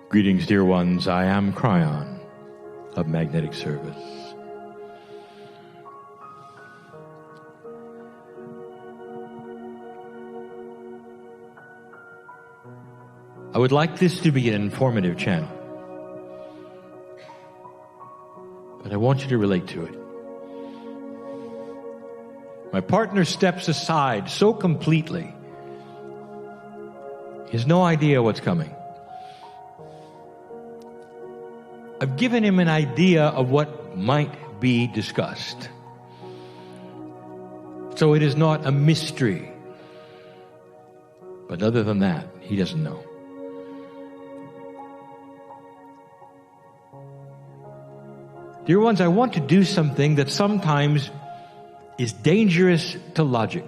Greetings, dear ones. I am Kryon of Magnetic Service. I would like this to be an informative channel, but I want you to relate to it. My partner steps aside so completely. He has no idea what's coming. I've given him an idea of what might be discussed. So it is not a mystery. But other than that, he doesn't know. Dear ones, I want to do something that sometimes is dangerous to logic.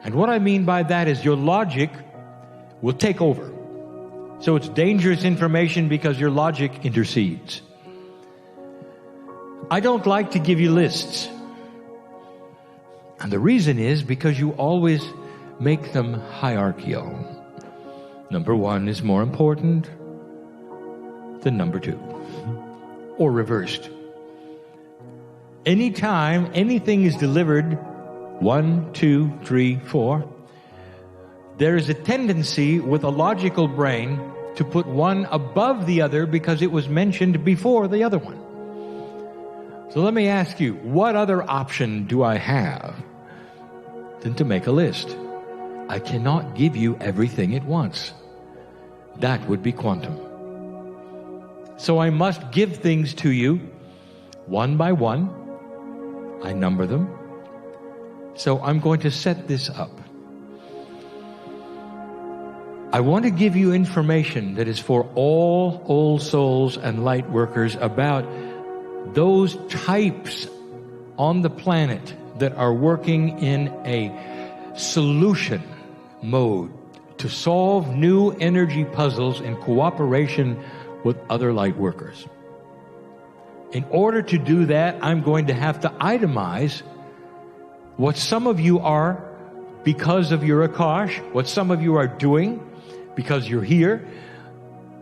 And what I mean by that is your logic will take over. So it's dangerous information because your logic intercedes. I don't like to give you lists. And the reason is because you always make them hierarchical. Number one is more important than number two. Or reversed. Anytime anything is delivered 1, 2, 3, 4, there is a tendency with a logical brain to put one above the other because it was mentioned before the other one. So let me ask you, what other option do I have than to make a list? I cannot give you everything at once. That would be quantum. So I must give things to you one by one. I number them. So I'm going to set this up. I want to give you information that is for all old souls and light workers about those types on the planet that are working in a solution mode to solve new energy puzzles in cooperation with other light workers. In order to do that, I'm going to have to itemize what some of you are because of your Akash, what some of you are doing because you're here.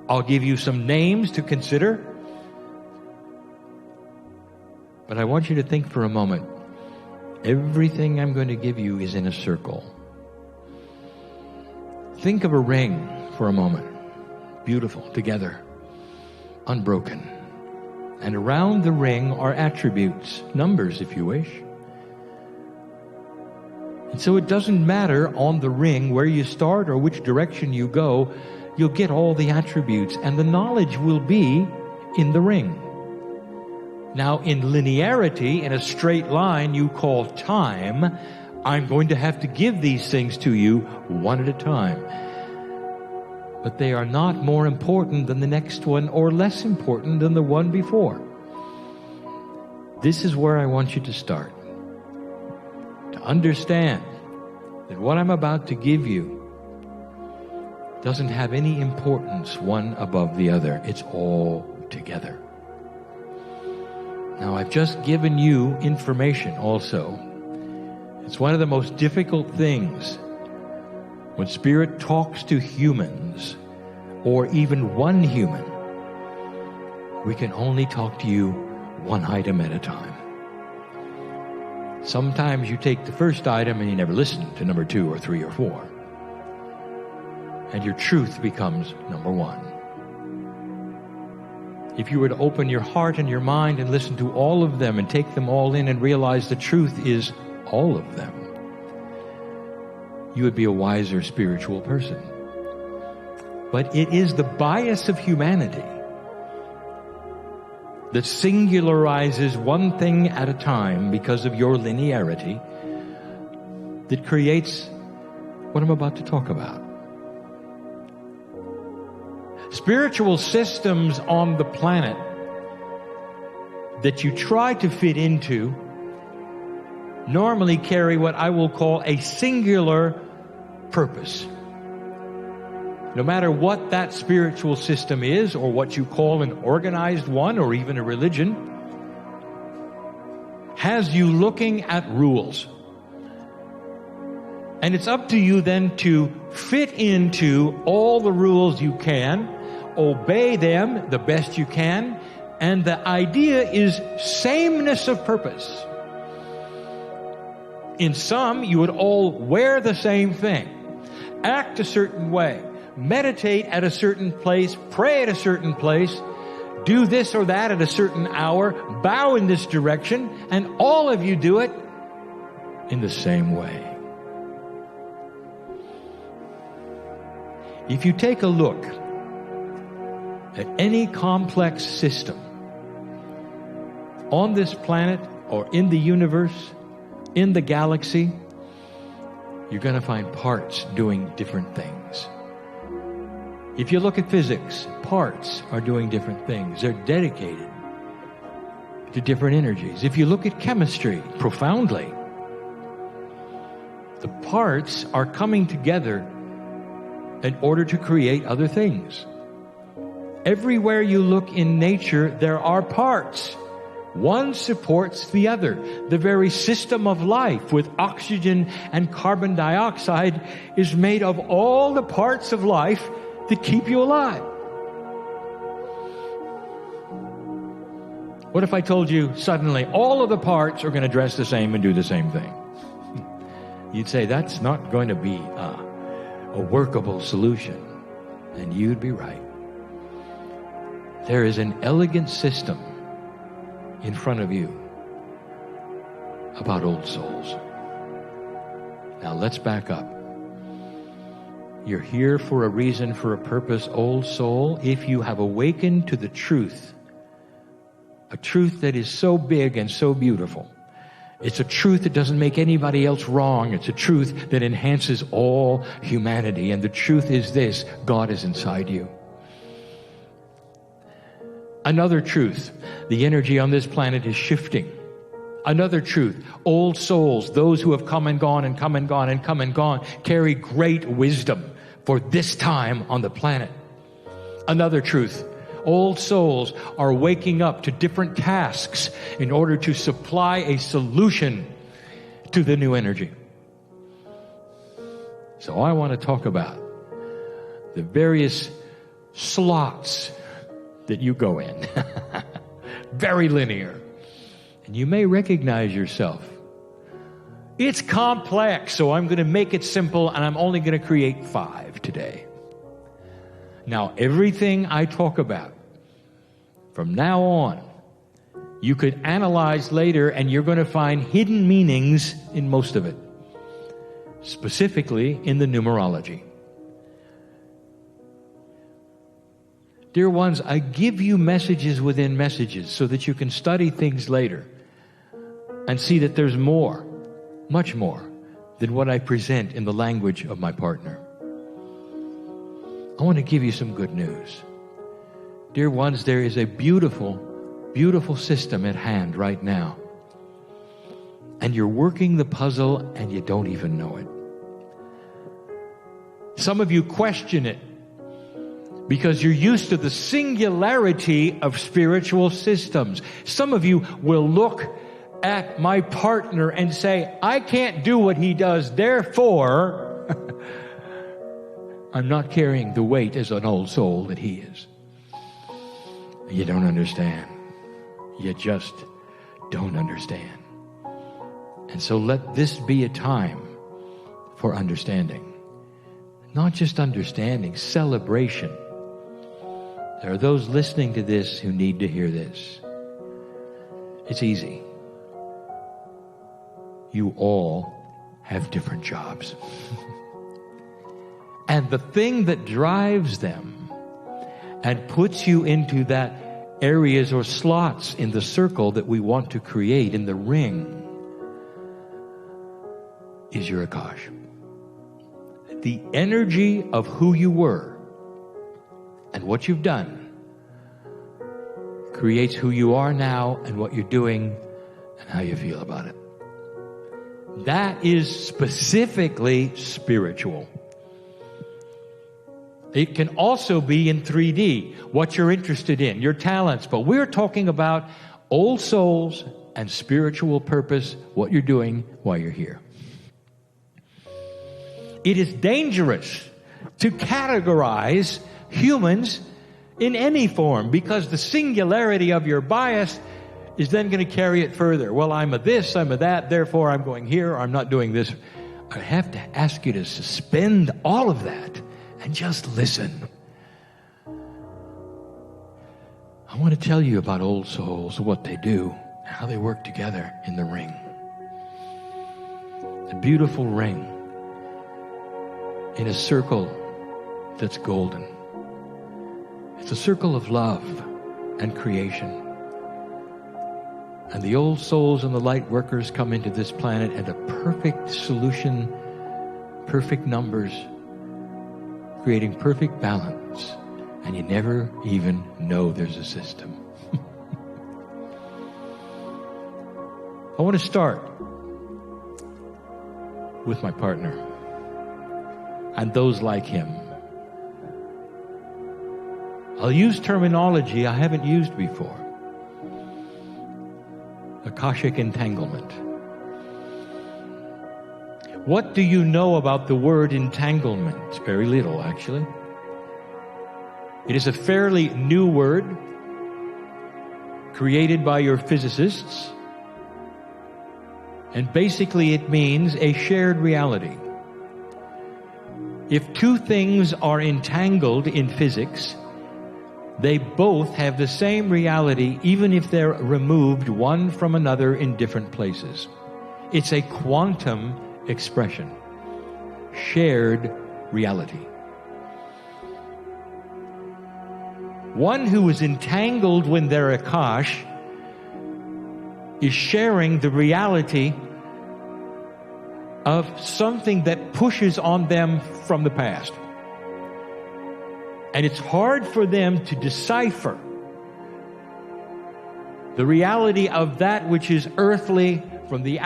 I'll give you some names to consider. But I want you to think for a moment. Everything I'm going to give you is in a circle. Think of a ring for a moment. Beautiful, together, unbroken. And around the ring are attributes, numbers if you wish. And so it doesn't matter on the ring where you start or which direction you go, you'll get all the attributes and the knowledge will be in the ring. Now in linearity, in a straight line you call time, I'm going to have to give these things to you one at a time. But they are not more important than the next one or less important than the one before. This is where I want you to start. To understand that what I'm about to give you doesn't have any importance one above the other. It's all together. Now I've just given you information also. It's one of the most difficult things when Spirit talks to humans, or even one human. We can only talk to you one item at a time. Sometimes you take the first item and you never listen to number 2 or 3 or 4. And your truth becomes number 1. If you were to open your heart and your mind and listen to all of them and take them all in and realize the truth is all of them, you would be a wiser spiritual person. But it is the bias of humanity that singularizes one thing at a time because of your linearity that creates what I'm about to talk about. Spiritual systems on the planet that you try to fit into normally carry what I will call a singular purpose. No matter what that spiritual system is, or what you call an organized one, or even a religion, has you looking at rules. And it's up to you then to fit into all the rules you can, obey them the best you can, and the idea is sameness of purpose. In some, you would all wear the same thing, act a certain way, meditate at a certain place, pray at a certain place, do this or that at a certain hour, bow in this direction, and all of you do it in the same way. If you take a look at any complex system on this planet or in the universe, in the galaxy, you're going to find parts doing different things. If you look at physics, parts are doing different things. They're dedicated to different energies. If you look at chemistry profoundly, the parts are coming together in order to create other things. Everywhere you look in nature, there are parts. One supports the other. The very system of life with oxygen and carbon dioxide is made of all the parts of life that keep you alive. What if I told you suddenly all of the parts are going to dress the same and do the same thing? You'd say that's not going to be a workable solution. And you'd be right. There is an elegant system in front of you about old souls. Now let's back up. You're here for a reason, for a purpose, old soul. If you have awakened to the truth, a truth that is so big and so beautiful, it's a truth that doesn't make anybody else wrong. It's a truth that enhances all humanity. And the truth is this: God is inside you. Another truth: the energy on this planet is shifting. Another truth: old souls, those who have come and gone and come and gone and come and gone, carry great wisdom for this time on the planet. Another truth: old souls are waking up to different tasks in order to supply a solution to the new energy. So I want to talk about the various slots that you go in. Very linear. And you may recognize yourself. It's complex, so I'm going to make it simple, and I'm only going to create 5 today. Now, everything I talk about from now on, you could analyze later, and you're going to find hidden meanings in most of it, specifically in the numerology. Dear ones, I give you messages within messages so that you can study things later and see that there's more, much more, than what I present in the language of my partner. I want to give you some good news. Dear ones, there is a beautiful, beautiful system at hand right now. And you're working the puzzle and you don't even know it. Some of you question it because you're used to the singularity of spiritual systems. Some of you will look at my partner and say, I can't do what he does, therefore I'm not carrying the weight as an old soul that he is. You don't understand. You just don't understand. And so let this be a time for understanding. Not just understanding, celebration. There are those listening to this who need to hear this. It's easy. You all have different jobs. And the thing that drives them and puts you into that areas or slots in the circle that we want to create, in the ring, is your Akash. The energy of who you were and what you've done creates who you are now and what you're doing and how you feel about it. That is specifically spiritual. It can also be in 3D, what you're interested in, your talents. But we're talking about old souls and spiritual purpose, what you're doing while you're here. It is dangerous to categorize humans in any form, because the singularity of your bias is then going to carry it further. Well, I'm a this, I'm a that, therefore I'm going here, or I'm not doing this. I have to ask you to suspend all of that and just listen. I want to tell you about old souls, what they do, how they work together in the ring. A beautiful ring in a circle that's golden. It's a circle of love and creation. And the old souls and the light workers come into this planet at a perfect solution, perfect numbers, creating perfect balance. And you never even know there's a system. I want to start with my partner and those like him. I'll use terminology I haven't used before. Akashic entanglement. What do you know about the word entanglement? Very little, actually. It is a fairly new word created by your physicists. And basically it means a shared reality. If two things are entangled in physics, they both have the same reality, even if they're removed one from another in different places. It's a quantum expression. Shared reality. One who is entangled when they're Akash is sharing the reality of something that pushes on them from the past. And it's hard for them to decipher the reality of that which is earthly from the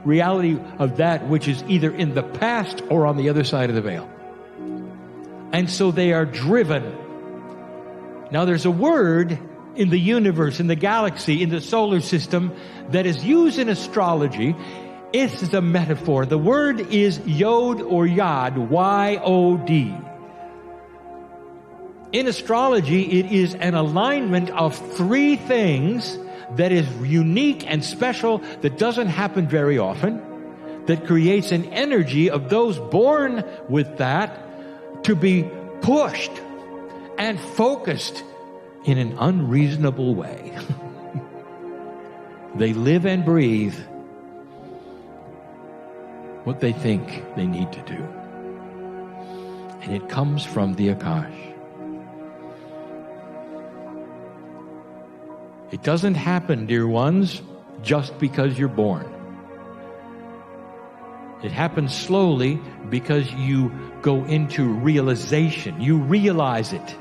reality of that which is either in the past or on the other side of the veil. And so they are driven. Now there's a word in the universe, in the galaxy, in the solar system that is used in astrology. It's a metaphor. The word is Yod or Yod, Y-O-D. In astrology, it is an alignment of three things that is unique and special, that doesn't happen very often, that creates an energy of those born with that to be pushed and focused in an unreasonable way. They live and breathe what they think they need to do. And it comes from the Akash. It doesn't happen, dear ones, just because you're born. It happens slowly because you go into realization. You realize it.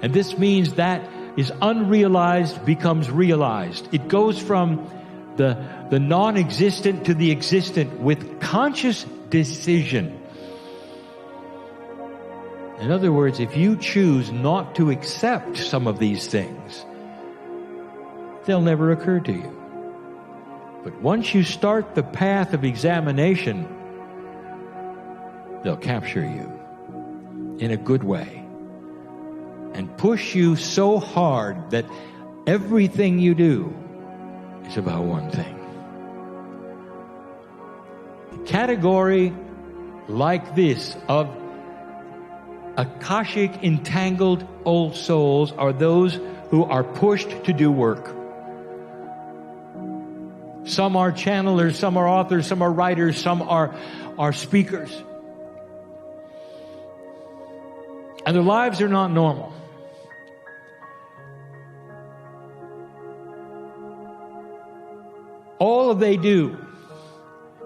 And this means that is unrealized becomes realized. It goes from the non-existent to the existent with conscious decision. In other words, if you choose not to accept some of these things, they'll never occur to you. But once you start the path of examination, they'll capture you in a good way and push you so hard that everything you do is about one thing. A category like this of Akashic entangled old souls are those who are pushed to do work. Some are channelers, some are authors, some are writers, some are speakers. And their lives are not normal. All they do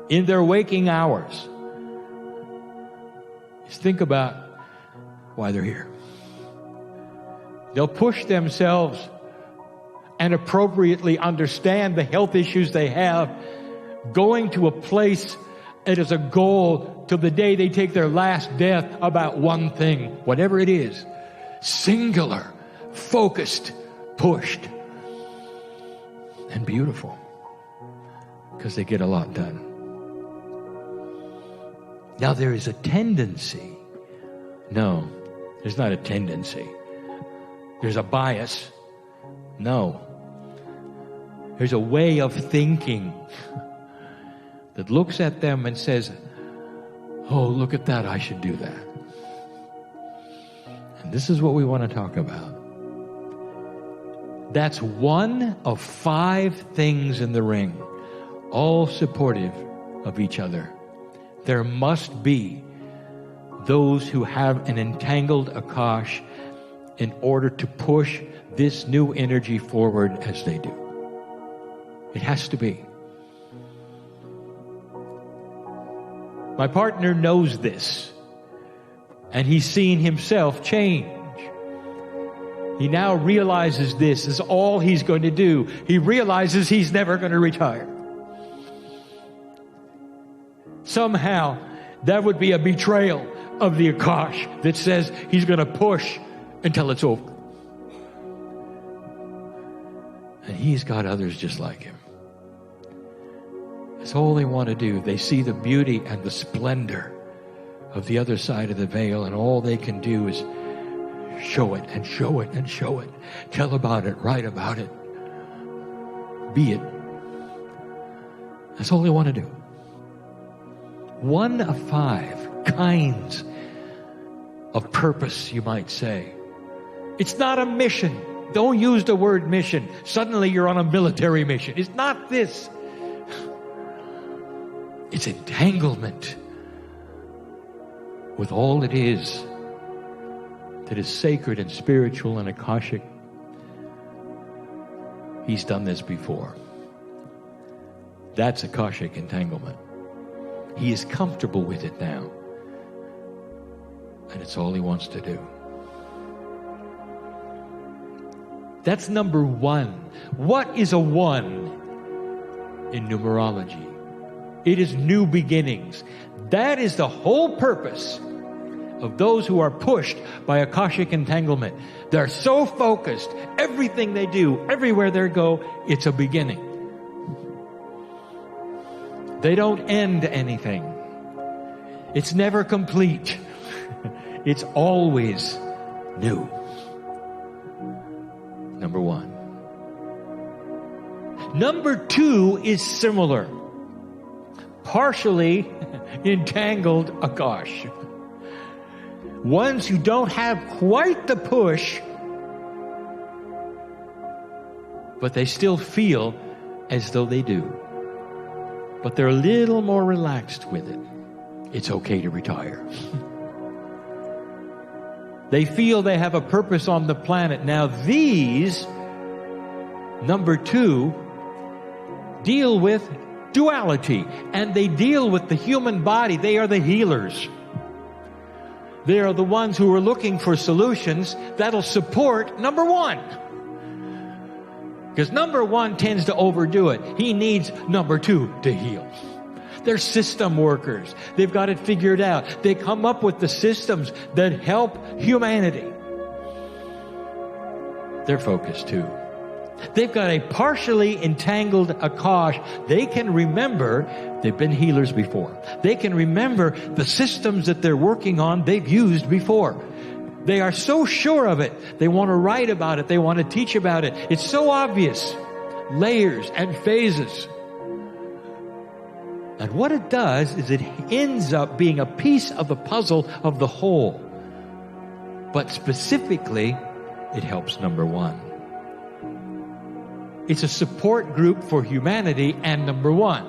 in their waking hours is think about why they're here. They'll push themselves and appropriately understand the health issues they have, going to a place that is a goal till the day they take their last breath about one thing, whatever it is, singular, focused, pushed, and beautiful, because they get a lot done. Now there is a tendency. No, there's not a tendency. There's a bias. No. There's a way of thinking that looks at them and says, oh, look at that, I should do that. And this is what we want to talk about. That's one of 5 things in the ring, all supportive of each other. There must be those who have an entangled Akash in order to push this new energy forward as they do. It has to be. My partner knows this, and he's seen himself change. He now realizes this is all he's going to do. He realizes he's never going to retire. Somehow, that would be a betrayal of the Akash that says he's going to push until it's over. And he's got others just like him. That's all they want to do. They see the beauty and the splendor of the other side of the veil, and all they can do is show it and show it and show it. Tell about it, write about it. Be it. That's all they want to do. One of 5 kinds of purpose, you might say. It's not a mission. Don't use the word mission. Suddenly you're on a military mission. It's not this. It's entanglement with all it is that is sacred and spiritual and Akashic. He's done this before. That's Akashic entanglement. He is comfortable with it now. And it's all he wants to do. That's number 1. What is a 1 in numerology? It is new beginnings. That is the whole purpose of those who are pushed by Akashic entanglement. They're so focused. Everything they do, everywhere they go, it's a beginning. They don't end anything. It's never complete. It's always new. Number 1. Number 2 is similar. Partially entangled Akash. Ones who don't have quite the push, but they still feel as though they do. But they're a little more relaxed with it. It's okay to retire. They feel they have a purpose on the planet. Now these, number 2, deal with duality, and they deal with the human body. They are the healers. They are the ones who are looking for solutions that'll support number 1. Because number 1 tends to overdo it. He needs number 2 to heal. They're system workers. They've got it figured out. They come up with the systems that help humanity. They're focused too. They've got a partially entangled Akash. They can remember, they've been healers before. They can remember the systems that they're working on they've used before. They are so sure of it. They want to write about it. They want to teach about it. It's so obvious. Layers and phases. And what it does is it ends up being a piece of the puzzle of the whole. But specifically, it helps number 1. It's a support group for humanity and number 1.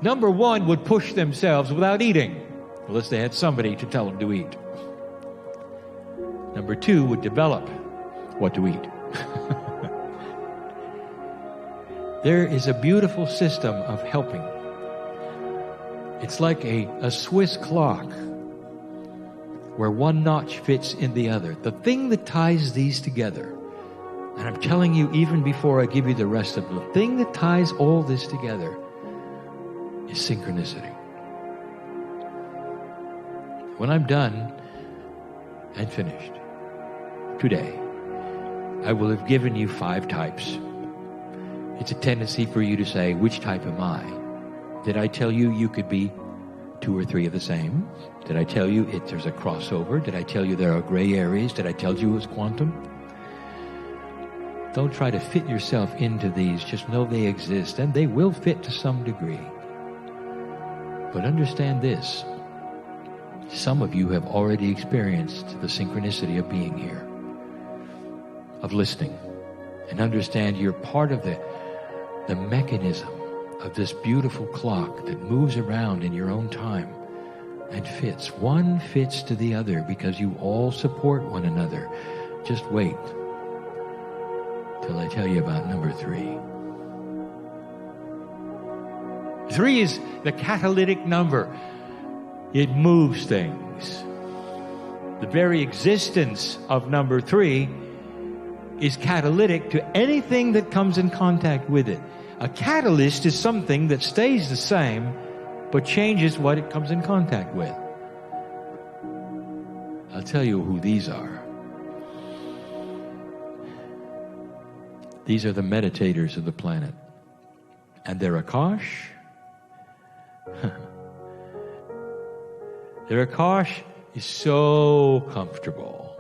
Number 1 would push themselves without eating, unless they had somebody to tell them to eat. Number 2 would develop what to eat. There is a beautiful system of helping. It's like a Swiss clock where one notch fits in the other. The thing that ties these together, and I'm telling you even before I give you the rest of it, the thing that ties all this together is synchronicity. When I'm done and finished today, I will have given you 5 types. It's a tendency for you to say, which type am I? Did I tell you you could be 2 or 3 of the same? Did I tell you there's a crossover? Did I tell you there are gray areas? Did I tell you it was quantum? Don't try to fit yourself into these. Just know they exist, and they will fit to some degree. But understand this. Some of you have already experienced the synchronicity of being here, of listening, and understand you're part of the mechanism of this beautiful clock that moves around in your own time and fits. One fits to the other because you all support one another. Just wait till I tell you about number 3. 3 is the catalytic number. It moves things. The very existence of number 3 is catalytic to anything that comes in contact with it. A catalyst is something that stays the same but changes what it comes in contact with. I'll tell you who these are. These are the meditators of the planet. And their Akash, their Akash is so comfortable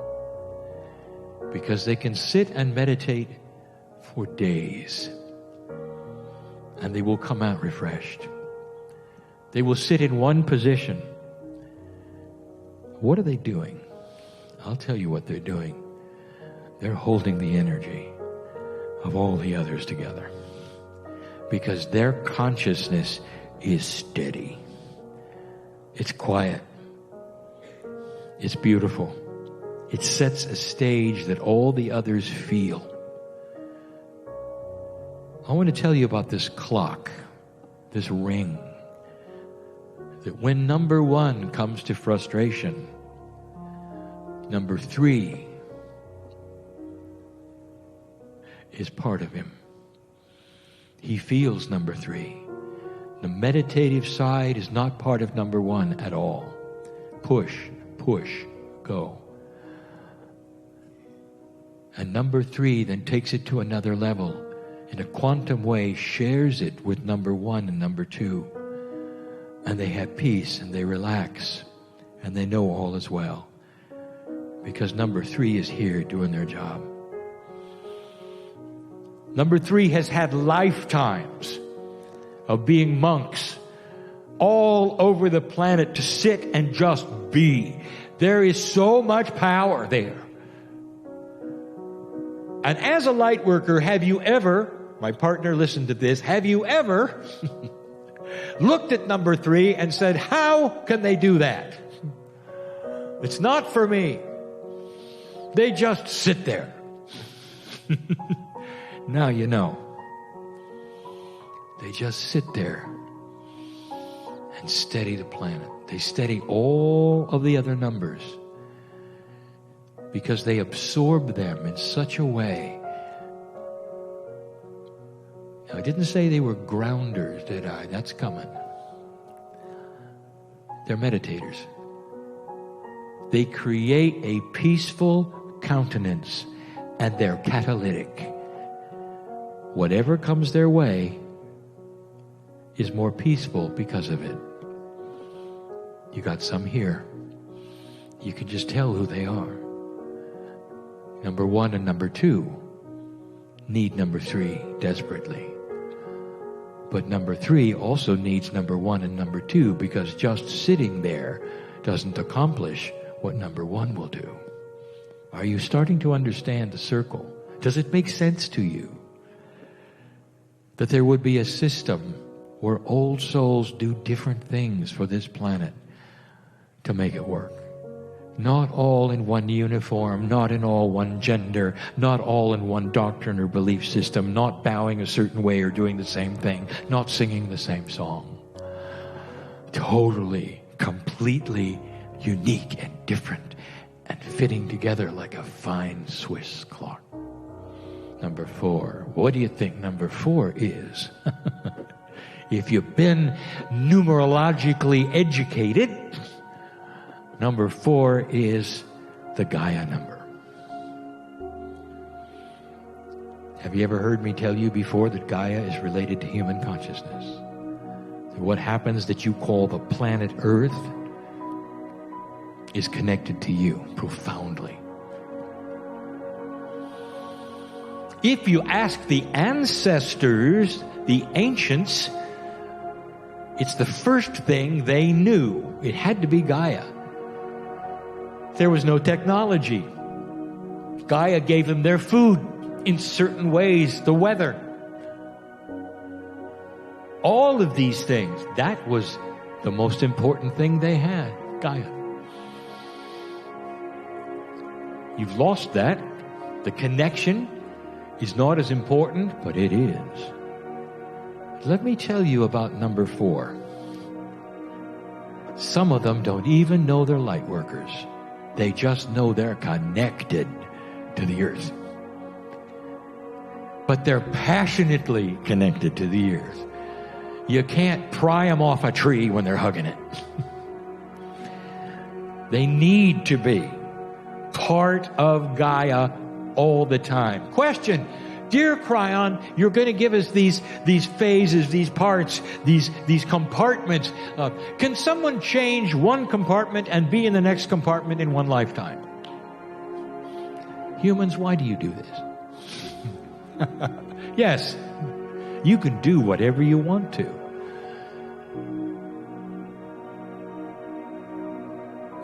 because they can sit and meditate for days and they will come out refreshed. They will sit in one position. What are they doing? I'll tell you what they're doing. They're holding the energy of all the others together because their consciousness is steady. It's quiet. It's beautiful. It sets a stage that all the others feel. I want to tell you about this clock, this ring, that when number 1 comes to frustration, number 3 is part of him. He feels number 3. The meditative side is not part of number 1 at all. Push, go. And number 3 then takes it to another level. In a quantum way, shares it with number 1 and number 2. And they have peace and they relax. And they know all is well. Because number 3 is here doing their job. Number 3 has had lifetimes of being monks all over the planet to sit and just be. There is so much power there. And as a light worker, have you ever, my partner listened to this, have you ever looked at number 3 and said, how can they do that? It's not for me. They just sit there. Now you know. They just sit there and steady the planet. They steady all of the other numbers because they absorb them in such a way. Now, I didn't say they were grounders, did I? That's coming. They're meditators. They create a peaceful countenance and they're catalytic. Whatever comes their way is more peaceful because of it. You got some here. You can just tell who they are. Number 1 and number 2 need number 3 desperately. But number 3 also needs number 1 and number 2 because just sitting there doesn't accomplish what number 1 will do. Are you starting to understand the circle? Does it make sense to you that there would be a system where old souls do different things for this planet to make it work? Not all in one uniform, not in all one gender, not all in one doctrine or belief system, not bowing a certain way or doing the same thing, not singing the same song. Totally, completely unique and different and fitting together like a fine Swiss clock. Number 4. What do you think number 4 is? If you've been numerologically educated, number 4 is the Gaia number. Have you ever heard me tell you before that Gaia is related to human consciousness? What happens that you call the planet Earth is connected to you profoundly. If you ask the ancestors, the ancients, it's the first thing they knew. It had to be Gaia. There was no technology. Gaia gave them their food in certain ways, the weather. All of these things, that was the most important thing they had, Gaia. You've lost that. The connection is not as important, but it is. Let me tell you about number 4. Some of them don't even know they're light workers. They just know they're connected to the earth. But they're passionately connected to the earth. You can't pry them off a tree when they're hugging it. They need to be part of Gaia all the time. Question: dear Kryon, you're going to give us these phases, these parts, these compartments. Can someone change one compartment and be in the next compartment in one lifetime? Humans, why do you do this? Yes, you can do whatever you want to.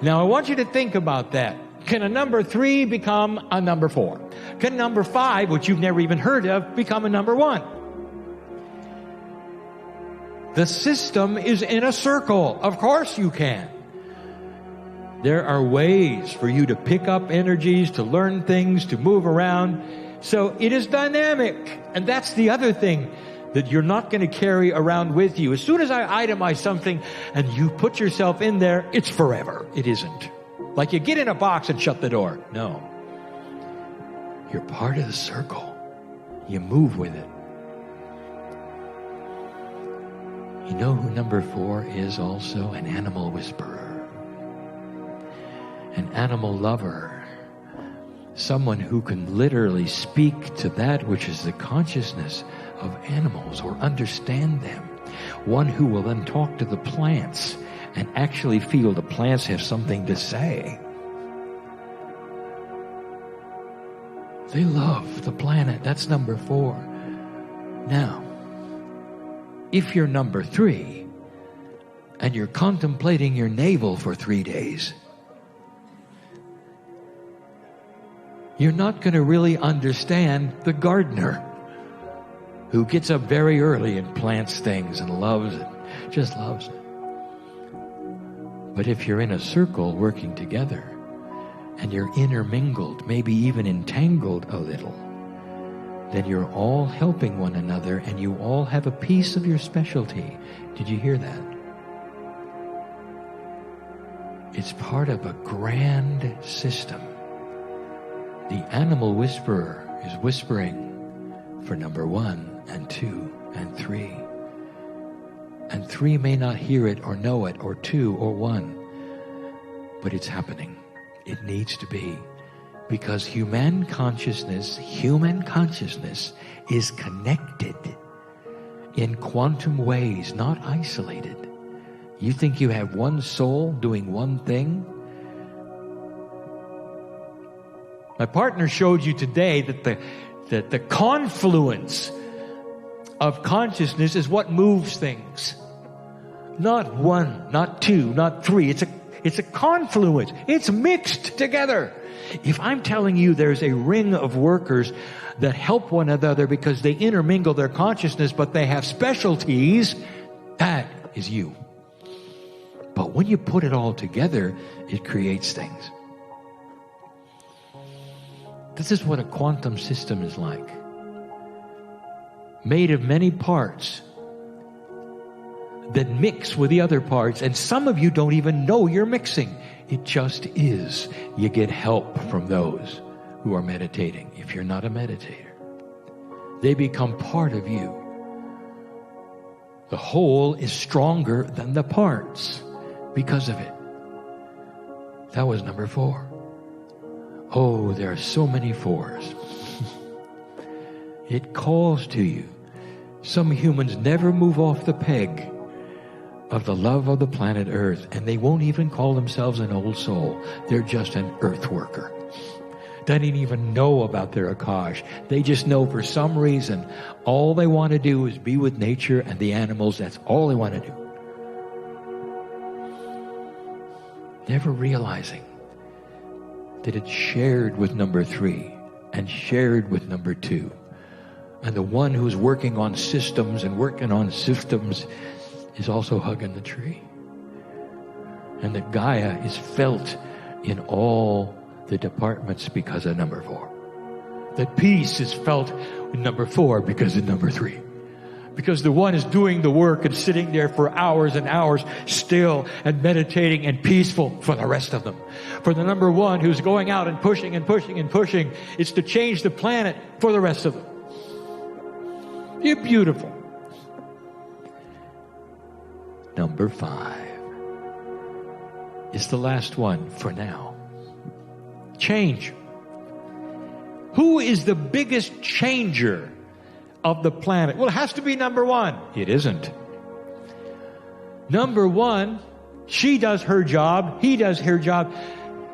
Now I want you to think about that. Can a number 3 become a number 4? Can number 5, which you've never even heard of, become a number 1? The system is in a circle. Of course you can. There are ways for you to pick up energies, to learn things, to move around. So it is dynamic. And that's the other thing that you're not going to carry around with you. As soon as I itemize something and you put yourself in there, it's forever. It isn't. Like you get in a box and shut the door. No. You're part of the circle. You move with it. You know who number 4 is also? An animal whisperer. An animal lover. Someone who can literally speak to that which is the consciousness of animals or understand them. One who will then talk to the plants and actually feel the plants have something to say. They love the planet. That's number 4. Now, if you're number 3 and you're contemplating your navel for 3 days, you're not going to really understand the gardener who gets up very early and plants things and loves it, just loves it. But if you're in a circle working together and you're intermingled, maybe even entangled a little, then you're all helping one another and you all have a piece of your specialty. Did you hear that? It's part of a grand system. The animal whisperer is whispering for number 1 and 2 and 3. And 3 may not hear it or know it, or 2 or 1. But it's happening. It needs to be. Because human consciousness is connected in quantum ways, not isolated. You think you have one soul doing one thing? My partner showed you today that the confluence of consciousness is what moves things. Not 1, not 2, not 3. It's a confluence. It's mixed together. If I'm telling you there's a ring of workers that help one another because they intermingle their consciousness, but they have specialties, that is you. But when you put it all together, it creates things. This is what a quantum system is like. Made of many parts that mix with the other parts, and some of you don't even know you're mixing. It just is. You get help from those who are meditating. If you're not a meditator, they become part of you. The whole is stronger than the parts because of it. That was number 4. Oh, there are so many 4s. It calls to you. Some humans never move off the peg. of the love of the planet Earth, and they won't even call themselves an old soul. They're just an earth worker. Doesn't even know about their Akash. They just know for some reason all they want to do is be with nature and the animals. That's all they want to do. Never realizing that it's shared with number 3 and shared with number 2. And the one who's working on systems and working on systems is also hugging the tree. And that Gaia is felt in all the departments because of number 4. That peace is felt in number 4 because of number 3. Because the one is doing the work and sitting there for hours and hours still and meditating and peaceful for the rest of them. For the number 1 who's going out and pushing and pushing and pushing, it's to change the planet for the rest of them. You're beautiful. Number 5 is the last one for now. Change. Who is the biggest changer of the planet? Well, it has to be number 1. It isn't. Number 1, she does her job, he does her job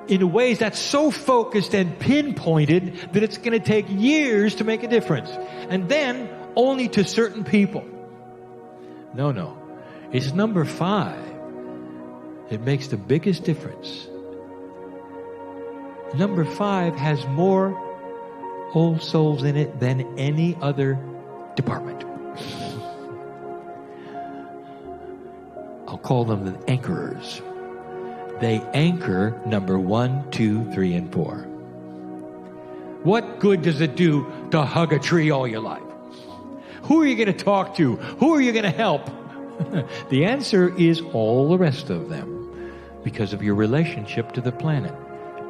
in ways that's so focused and pinpointed that it's going to take years to make a difference. And then only to certain people. No. It's number 5 that makes the biggest difference. Number 5 has more old souls in it than any other department. I'll call them the anchorers. They anchor number 1, 2, 3, and 4. What good does it do to hug a tree all your life? Who are you going to talk to? Who are you going to help? The answer is all the rest of them, because of your relationship to the planet.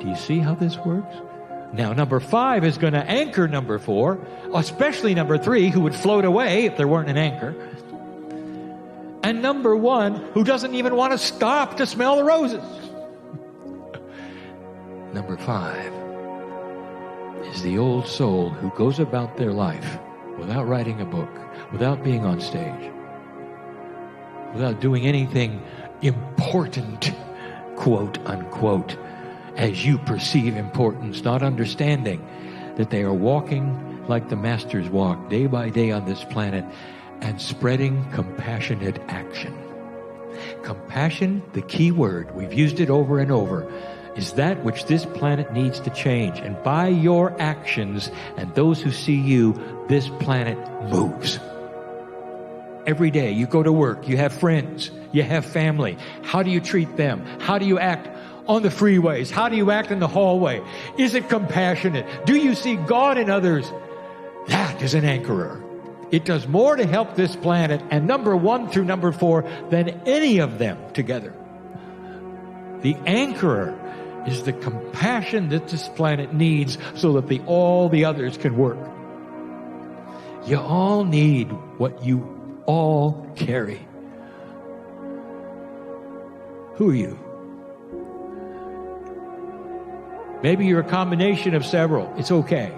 Do you see how this works? Now, number 5 is going to anchor number 4, especially number 3, who would float away if there weren't an anchor. And number 1, who doesn't even want to stop to smell the roses. Number 5 is the old soul who goes about their life without writing a book, without being on stage, without doing anything important, quote unquote, as you perceive importance, not understanding that they are walking like the masters walk day by day on this planet and spreading compassionate action. Compassion, the key word, we've used it over and over, is that which this planet needs to change. And by your actions and those who see you, this planet moves. Every day you go to work, you have friends, you have family. How do you treat them? How do you act on the freeways? How do you act in the hallway? Is it compassionate? Do you see God in others? That is an anchorer. It does more to help this planet and number 1 through number 4 than any of them together. The anchorer is the compassion that this planet needs so that all the others can work. You all need what you all carry. Who are you? Maybe you're a combination of several. It's okay.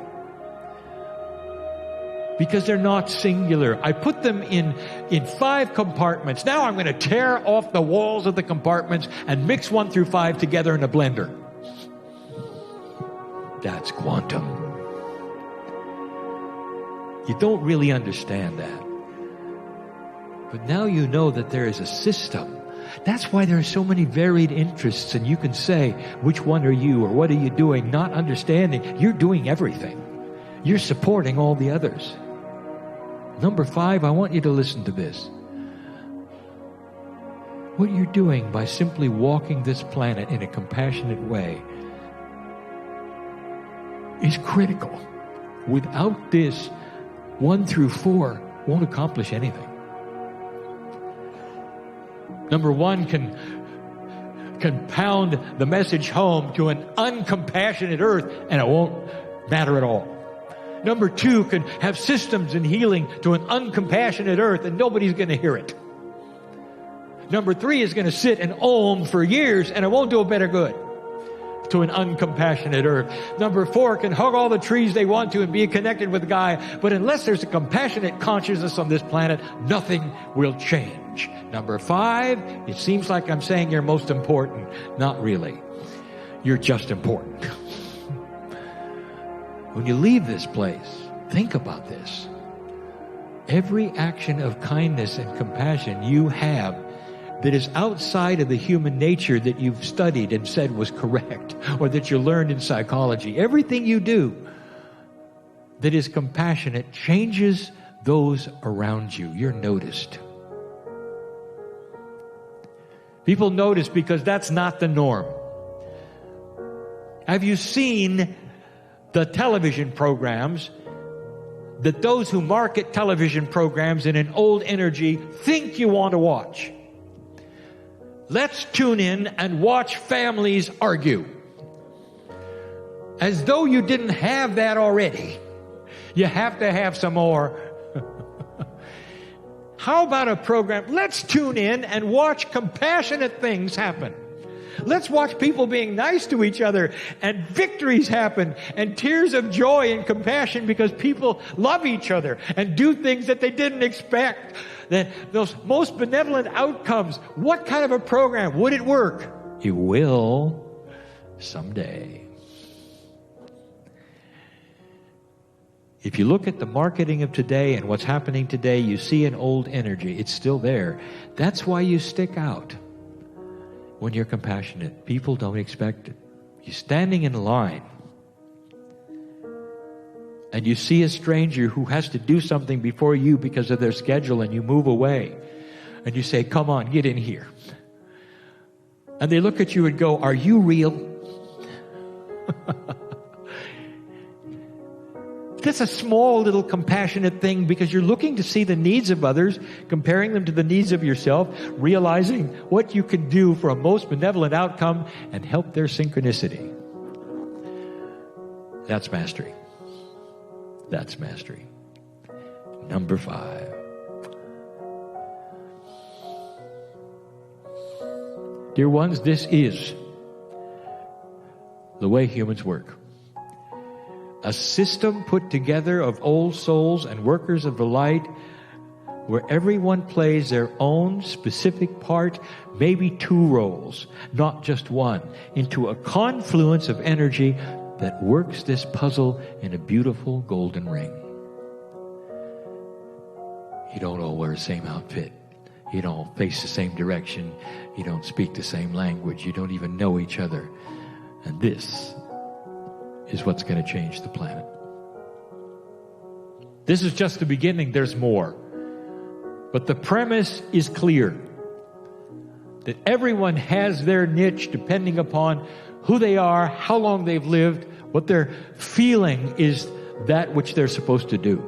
Because they're not singular. I put them in 5 compartments. Now I'm going to tear off the walls of the compartments and mix 1 through 5 together in a blender. That's quantum. You don't really understand that. But now you know that there is a system. That's why there are so many varied interests, and you can say, which one are you, or what are you doing, not understanding. You're doing everything. You're supporting all the others. Number 5, I want you to listen to this. What you're doing by simply walking this planet in a compassionate way is critical. Without this, 1 through 4 won't accomplish anything. Number 1 can pound the message home to an uncompassionate earth and it won't matter at all. Number 2 can have systems and healing to an uncompassionate earth and nobody's going to hear it. Number 3 is going to sit and ohm for years and it won't do a better good. to an uncompassionate earth. Number 4 can hug all the trees they want to and be connected with God, but unless there's a compassionate consciousness on this planet, nothing will change. Number 5, it seems like I'm saying you're most important. Not really. You're just important. When you leave this place, think about this. Every action of kindness and compassion you have that is outside of the human nature that you've studied and said was correct, or that you learned in psychology, everything you do that is compassionate changes those around you. You're noticed. People notice because that's not the norm. Have you seen the television programs that those who market television programs in an old energy think you want to watch? Let's tune in and watch families argue. As though you didn't have that already. You have to have some more. How about a program? Let's tune in and watch compassionate things happen. Let's watch people being nice to each other and victories happen and tears of joy and compassion because people love each other and do things that they didn't expect. That those most benevolent outcomes. What kind of a program? Would it work? It will someday. If you look at the marketing of today and what's happening today, you see an old energy. It's still there. That's why you stick out. When you're compassionate, people don't expect it. You're standing in line and you see a stranger who has to do something before you because of their schedule, and you move away and you say, come on, get in here. And they look at you and go, are you real? That's a small little compassionate thing because you're looking to see the needs of others, comparing them to the needs of yourself, realizing what you can do for a most benevolent outcome and help their synchronicity. That's mastery. That's mastery. Number 5. Dear ones, this is the way humans work. A system put together of old souls and workers of the light, where everyone plays their own specific part, maybe 2 roles, not just one, into a confluence of energy that works this puzzle in a beautiful golden ring. You don't all wear the same outfit. You don't face the same direction. You don't speak the same language. You don't even know each other. And this is what's going to change the planet. This is just the beginning. There's more. But the premise is clear. That everyone has their niche depending upon who they are, how long they've lived, what they're feeling is that which they're supposed to do.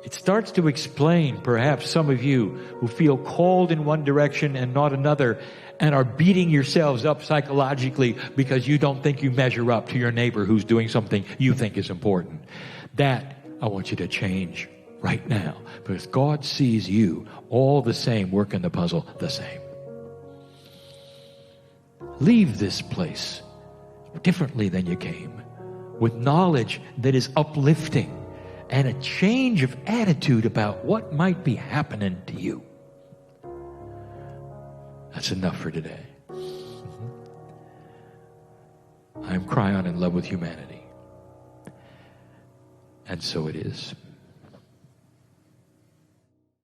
It starts to explain, perhaps some of you who feel called in one direction and not another, and are beating yourselves up psychologically because you don't think you measure up to your neighbor who's doing something you think is important. That I want you to change right now, because God sees you all the same, working the puzzle the same. Leave this place differently than you came, with knowledge that is uplifting and a change of attitude about what might be happening to you. That's enough for today. I'm Kryon, in love with humanity. And so it is.